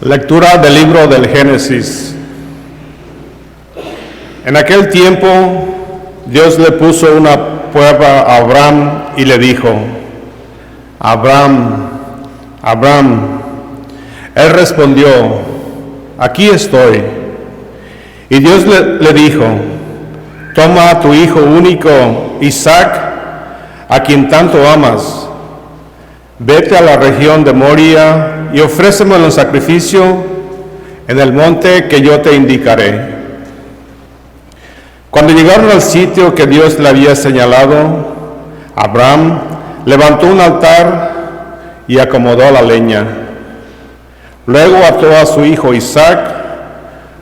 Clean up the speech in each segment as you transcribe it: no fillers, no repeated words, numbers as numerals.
Lectura del libro del Génesis. En aquel tiempo, Dios le puso una prueba a Abraham y le dijo: Abraham, Abraham. Él respondió: aquí estoy. Y Dios le dijo: toma a tu hijo único, Isaac, a quien tanto amas. Vete a la región de Moria y ofrécemelo en sacrificio en el monte que yo te indicaré. Cuando llegaron al sitio que Dios le había señalado, Abraham levantó un altar y acomodó la leña. Luego ató a su hijo Isaac,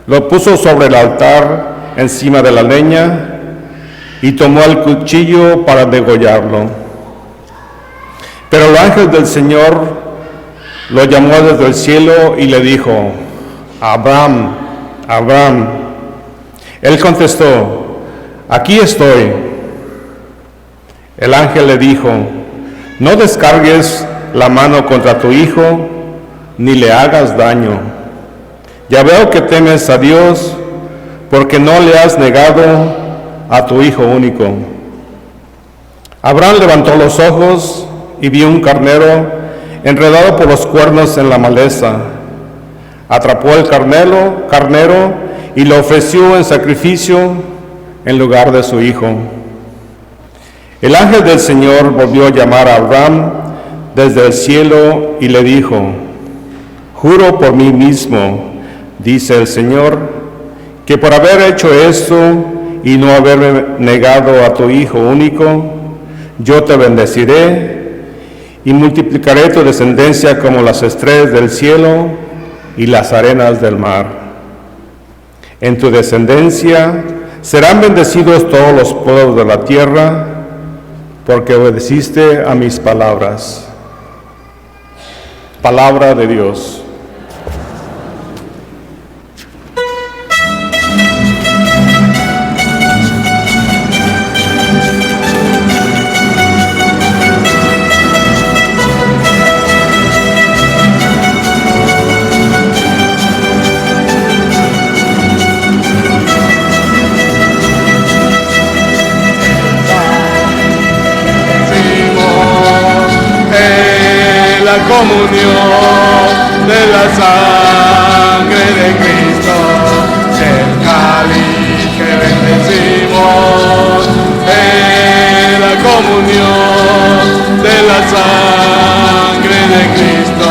lo puso sobre el altar encima de la leña y tomó el cuchillo para degollarlo. Pero el ángel del Señor lo llamó desde el cielo y le dijo: Abraham, Abraham. Él contestó: aquí estoy. El ángel le dijo: no descargues la mano contra tu hijo, ni le hagas daño. Ya veo que temes a Dios, porque no le has negado a tu hijo único. Abraham levantó los ojos y vio un carnero enredado por los cuernos en la maleza. Atrapó el carnero y lo ofreció en sacrificio en lugar de su hijo. El ángel del Señor volvió a llamar a Abraham desde el cielo y le dijo: juro por mí mismo, dice el Señor, que por haber hecho esto y no haberme negado a tu hijo único, yo te bendeciré y multiplicaré tu descendencia como las estrellas del cielo y las arenas del mar. En tu descendencia serán bendecidos todos los pueblos de la tierra, porque obedeciste a mis palabras. Palabra de Dios. Comunión de la sangre de Cristo, el cáliz que bendecimos, en la comunión de la sangre de Cristo.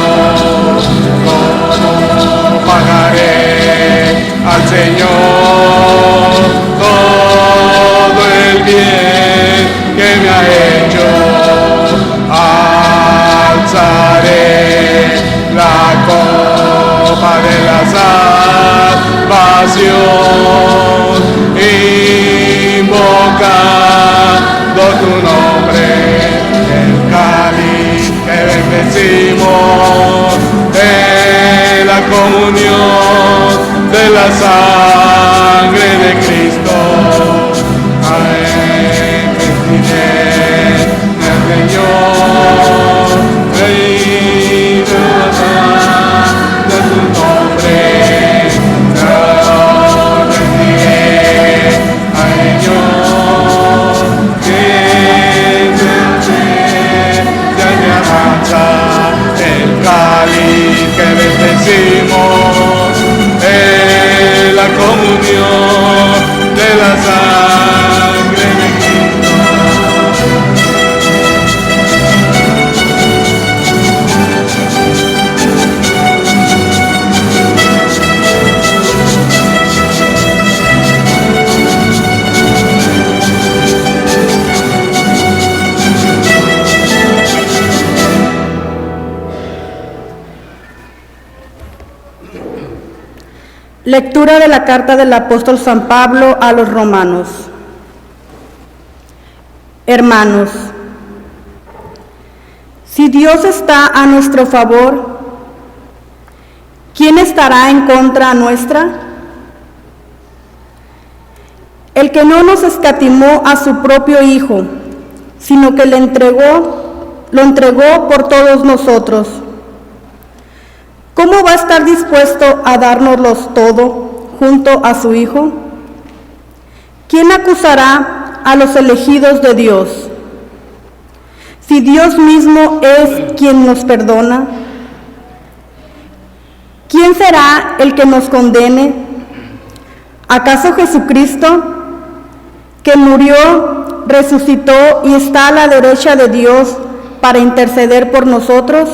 ¿Cómo pagaré al Señor todo el bien que me ha hecho? Alzaré la copa de la salvación, invocando tu nombre, el cáliz que bendecimos, en la comunión de la sangre de Cristo. Que bendecimos en la comunión de la sangre de Cristo. Lectura de la carta del apóstol San Pablo a los romanos. Hermanos, si Dios está a nuestro favor, ¿quién estará en contra nuestra? El que no nos escatimó a su propio Hijo, sino que lo entregó por todos nosotros. ¿cómo va a estar dispuesto a dárnoslos todo junto a su Hijo? ¿Quién acusará a los elegidos de Dios? Si Dios mismo es quien nos perdona, ¿quién será el que nos condene? ¿Acaso Jesucristo, que murió, resucitó y está a la derecha de Dios para interceder por nosotros?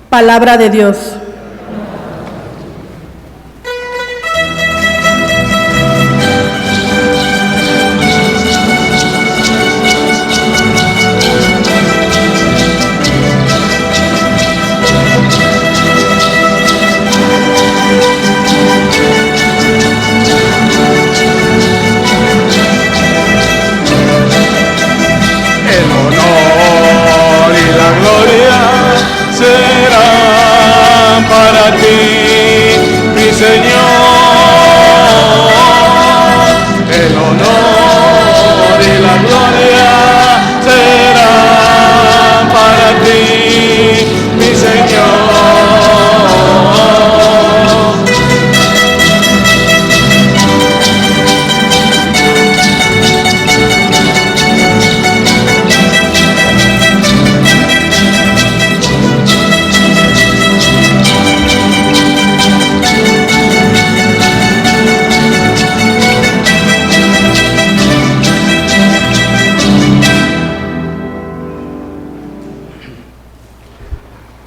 Palabra de Dios. Para ti, mi Señor, el honor y la gloria serán para ti, mi Señor.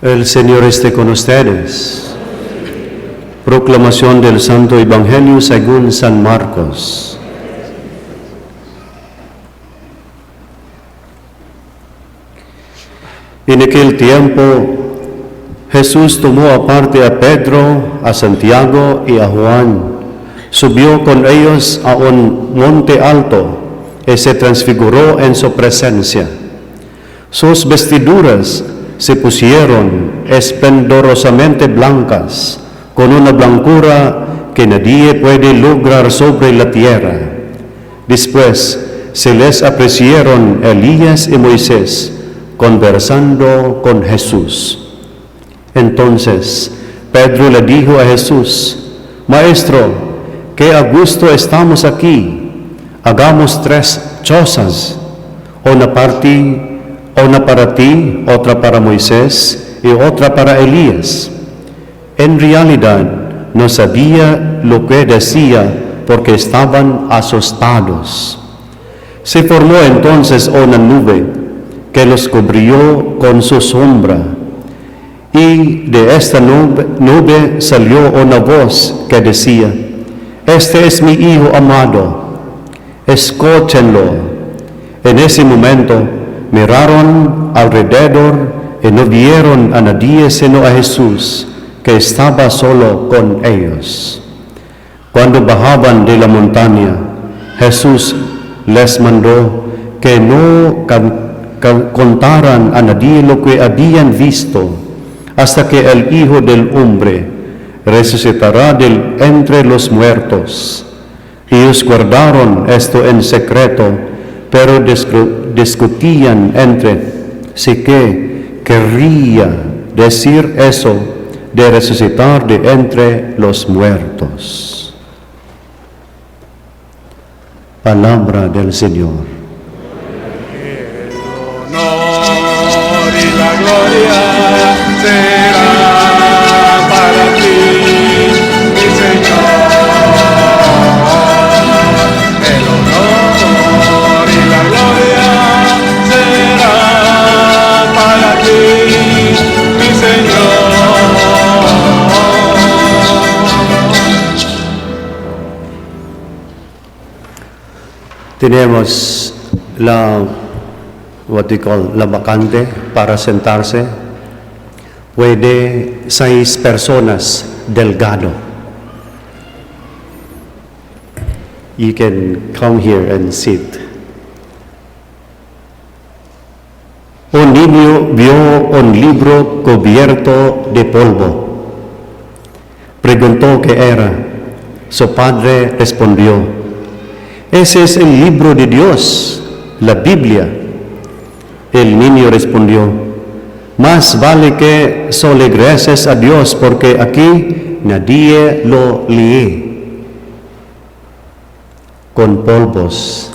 El Señor esté con ustedes. Proclamación del Santo Evangelio según San Marcos. En aquel tiempo, Jesús tomó aparte a Pedro, a Santiago y a Juan, subió con ellos a un monte alto y se transfiguró en su presencia. Sus vestiduras se pusieron esplendorosamente blancas, con una blancura que nadie puede lograr sobre la tierra. Después se les aparecieron Elías y Moisés, conversando con Jesús. Entonces Pedro le dijo a Jesús: Maestro, qué a gusto estamos aquí. Hagamos 3 chozas, una para ti, otra para Moisés y otra para Elías. En realidad no sabía lo que decía porque estaban asustados. Se formó entonces una nube que los cubrió con su sombra, y de esta nube salió una voz que decía: Este es mi Hijo amado, escúchenlo. En ese momento miraron alrededor y no vieron a nadie sino a Jesús, que estaba solo con ellos. Cuando bajaban de la montaña, Jesús les mandó que no contaran a nadie lo que habían visto, hasta que el Hijo del Hombre resucitará de entre los muertos. Ellos guardaron esto en secreto, pero discutían entre sí qué querría decir eso de resucitar de entre los muertos. Palabra del Señor. El honor y la gloria será para ti, mi Señor. El honor y la gloria será para ti, mi Señor. Tenemos la vacante para sentarse. Puede 6 personas delgado. You can come here and sit. Un niño vio un libro cubierto de polvo. Preguntó qué era. Su padre respondió: Ese es el libro de Dios, la Biblia. El niño respondió: Más vale que solo gracias a Dios porque aquí nadie lo lee con polvos.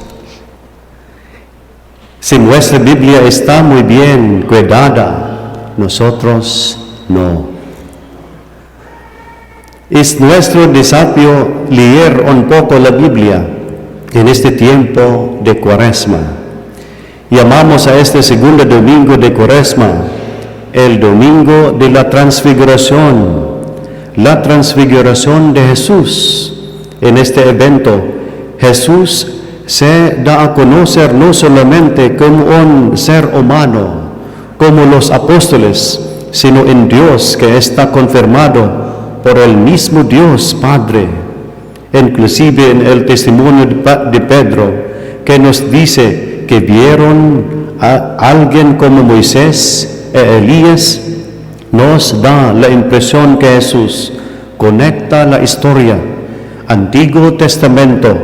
Si nuestra Biblia está muy bien cuidada, nosotros no. Es nuestro desafío leer un poco la Biblia en este tiempo de Cuaresma. Llamamos a este segundo domingo de Cuaresma el domingo de la transfiguración de Jesús. En este evento, Jesús se da a conocer no solamente como un ser humano, como los apóstoles, sino en Dios que está confirmado por el mismo Dios Padre. Inclusive en el testimonio de Pedro, que nos dice que vieron a alguien como Moisés e Elías, nos da la impresión que Jesús conecta la historia Antiguo Testamento,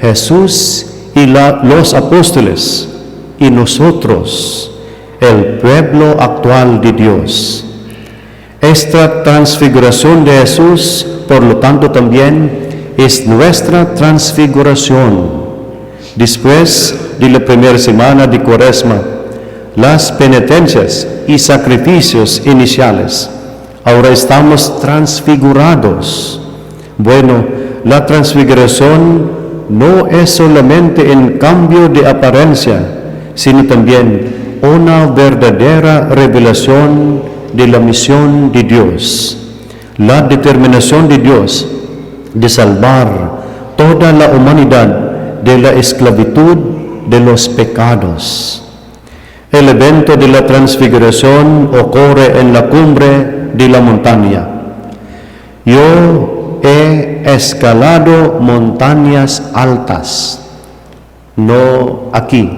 Jesús y los apóstoles, y nosotros, el pueblo actual de Dios. Esta transfiguración de Jesús, por lo tanto, también es nuestra transfiguración. Después de la primera semana de Cuaresma, las penitencias y sacrificios iniciales, ahora estamos transfigurados. Bueno, la transfiguración no es solamente un cambio de apariencia, sino también una verdadera revelación de la misión de Dios, la determinación de Dios de salvar toda la humanidad de la esclavitud de los pecados. El evento de la transfiguración ocurre en la cumbre de la montaña. Yo he escalado montañas altas, no aquí,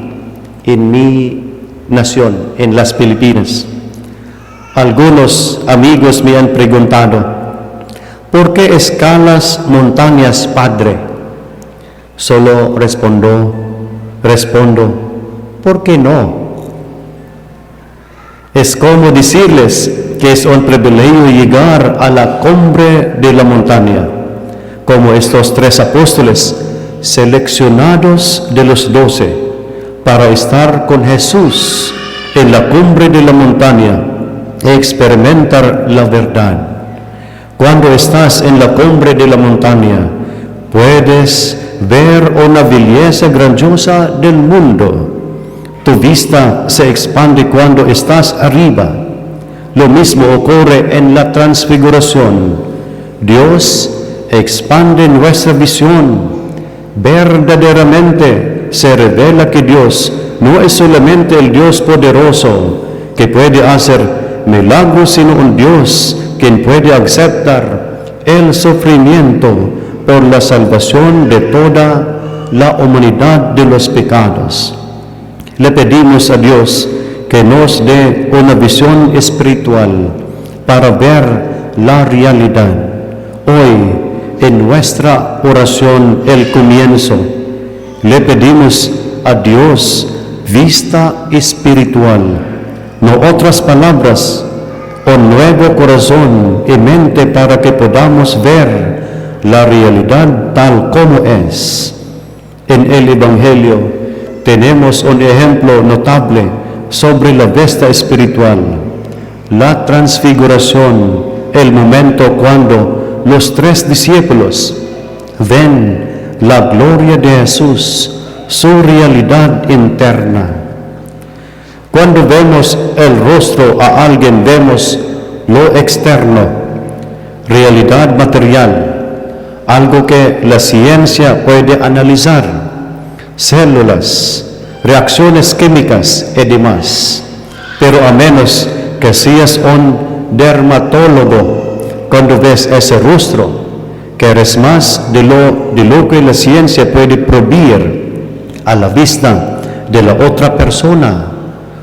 en mi nación, en las Filipinas. Algunos amigos me han preguntado, ¿por qué escalas montañas, Padre? Solo respondo, ¿por qué no? Es como decirles que es un privilegio llegar a la cumbre de la montaña, como estos 3 apóstoles seleccionados de los 12 para estar con Jesús en la cumbre de la montaña e experimentar la verdad. Cuando estás en la cumbre de la montaña, puedes ver una belleza grandiosa del mundo. Tu vista se expande cuando estás arriba. Lo mismo ocurre en la transfiguración. Dios expande nuestra visión. Verdaderamente se revela que Dios no es solamente el Dios poderoso que puede hacer milagros, sino un Dios quien puede aceptar el sufrimiento por la salvación de toda la humanidad de los pecados. Le pedimos a Dios que nos dé una visión espiritual para ver la realidad. Hoy, en nuestra oración, el comienzo, le pedimos a Dios vista espiritual, no otras palabras, un nuevo corazón y mente para que podamos ver la realidad tal como es. En el Evangelio tenemos un ejemplo notable sobre la vista espiritual, la transfiguración, el momento cuando los 3 discípulos ven la gloria de Jesús, su realidad interna. Cuando vemos el rostro a alguien, vemos lo externo, realidad material, algo que la ciencia puede analizar, células, reacciones químicas y demás. Pero a menos que seas un dermatólogo, cuando ves ese rostro, que eres más de lo que la ciencia puede proveer a la vista de la otra persona,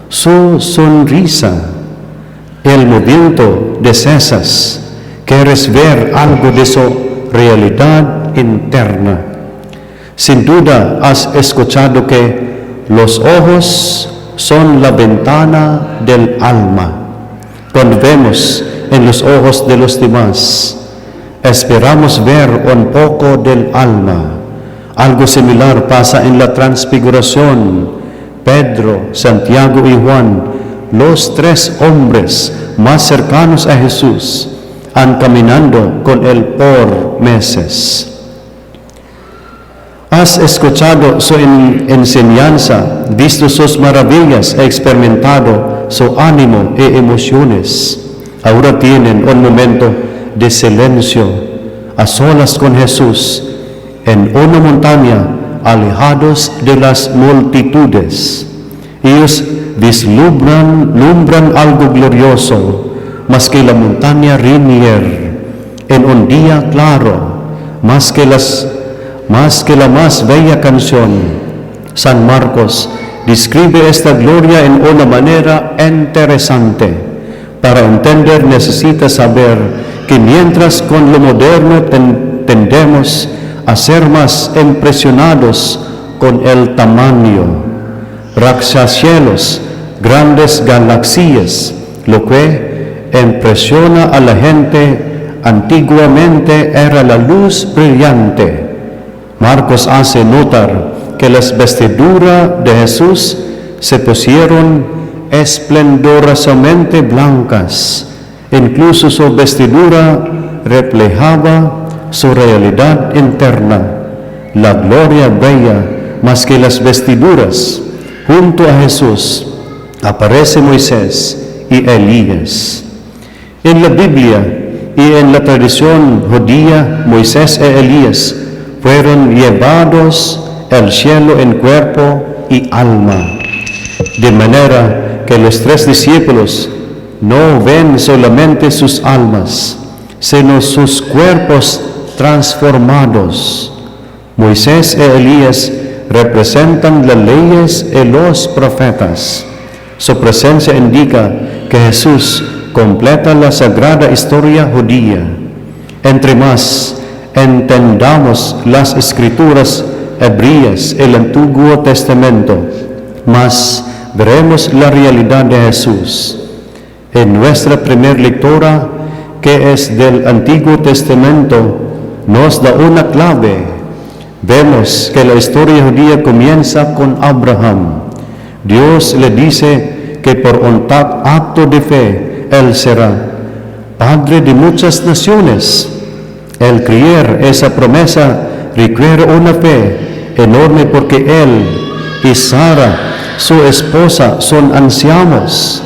su sonrisa, el movimiento de cejas, quieres ver algo de su realidad interna. Sin duda has escuchado que los ojos son la ventana del alma. Cuando vemos en los ojos de los demás, esperamos ver un poco del alma. Algo similar pasa en la transfiguración. Pedro, Santiago y Juan, los tres hombres más cercanos a Jesús, han caminado con Él por meses. Has escuchado su enseñanza, visto sus maravillas, experimentado su ánimo y emociones. Ahora tienen un momento de silencio, a solas con Jesús, en una montaña, alejados de las multitudes. Ellos vislumbran algo glorioso, más que la montaña Rainier, en un día claro, más que la más bella canción. San Marcos describe esta gloria en una manera interesante. Para entender necesita saber que mientras con lo moderno tendemos a ser más impresionados con el tamaño, rascacielos, grandes galaxias, lo que impresiona a la gente antiguamente era la luz brillante. Marcos hace notar que las vestiduras de Jesús se pusieron esplendorosamente blancas. Incluso su vestidura reflejaba su realidad interna. La gloria brilla más que las vestiduras. Junto a Jesús aparece Moisés y Elías. En la Biblia y en la tradición judía, Moisés y Elías fueron llevados al cielo en cuerpo y alma, de manera que los tres discípulos no ven solamente sus almas, sino sus cuerpos transformados. Moisés y Elías representan las leyes y los profetas. Su presencia indica que Jesús completa la sagrada historia judía. Entre más entendamos las escrituras hebreas, el Antiguo Testamento, más veremos la realidad de Jesús. En nuestra primera lectura, que es del Antiguo Testamento, nos da una clave. Vemos que la historia judía comienza con Abraham. Dios le dice que por un acto de fe, él será padre de muchas naciones. El creer esa promesa requiere una fe enorme porque él y Sara, su esposa, son ancianos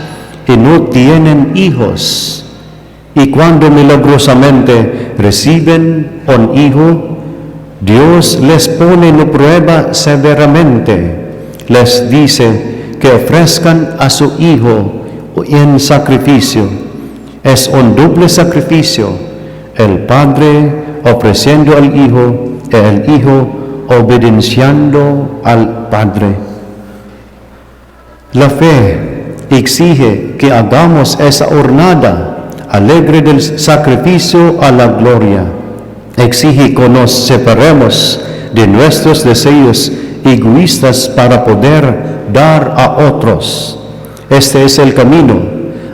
y no tienen hijos. Y cuando milagrosamente reciben un hijo, Dios les pone en prueba severamente. Les dice que ofrezcan a su hijo en sacrificio. Es un doble sacrificio: el padre ofreciendo al hijo y el hijo obedeciendo al padre. La fe exige que hagamos esa jornada alegre del sacrificio a la gloria. Exige que nos separemos de nuestros deseos egoístas para poder dar a otros. Este es el camino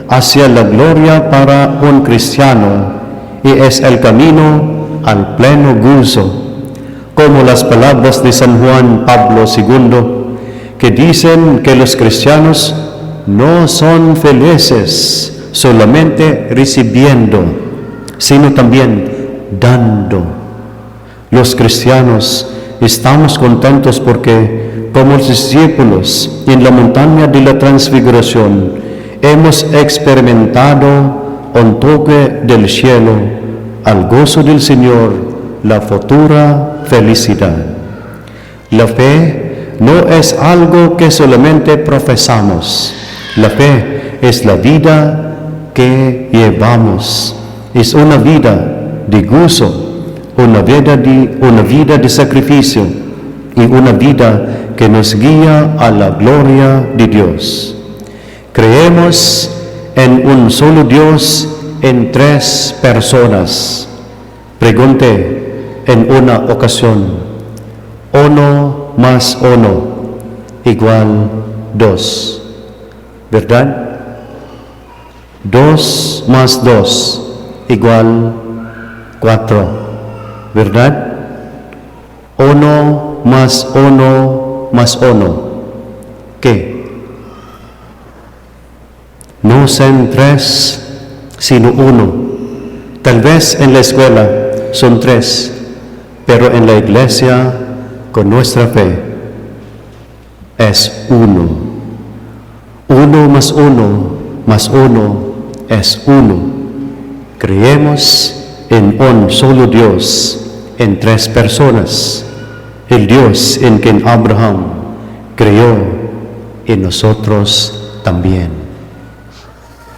hacia la gloria para un cristiano y es el camino al pleno gozo. Como las palabras de San Juan Pablo II, que dicen que los cristianos no son felices solamente recibiendo, sino también dando. Los cristianos estamos contentos porque, como los discípulos en la montaña de la transfiguración, hemos experimentado un toque del cielo, al gozo del Señor, la futura felicidad. La fe no es algo que solamente profesamos. La fe es la vida que llevamos. Es una vida de gozo, una vida de sacrificio y una vida que nos guía a la gloria de Dios. Creemos en un solo Dios en tres personas. Pregunté en una ocasión: 1 más 1 igual 2, ¿verdad? 2 más 2 igual 4, ¿verdad? 1 más 1 más 1, ¿qué? No son 3, sino 1. Tal vez en la escuela son 3, pero en la iglesia, con nuestra fe, es 1. 1 más 1 más 1 es 1. Creemos en un solo Dios, en 3 personas, el Dios en quien Abraham creyó, y nosotros también.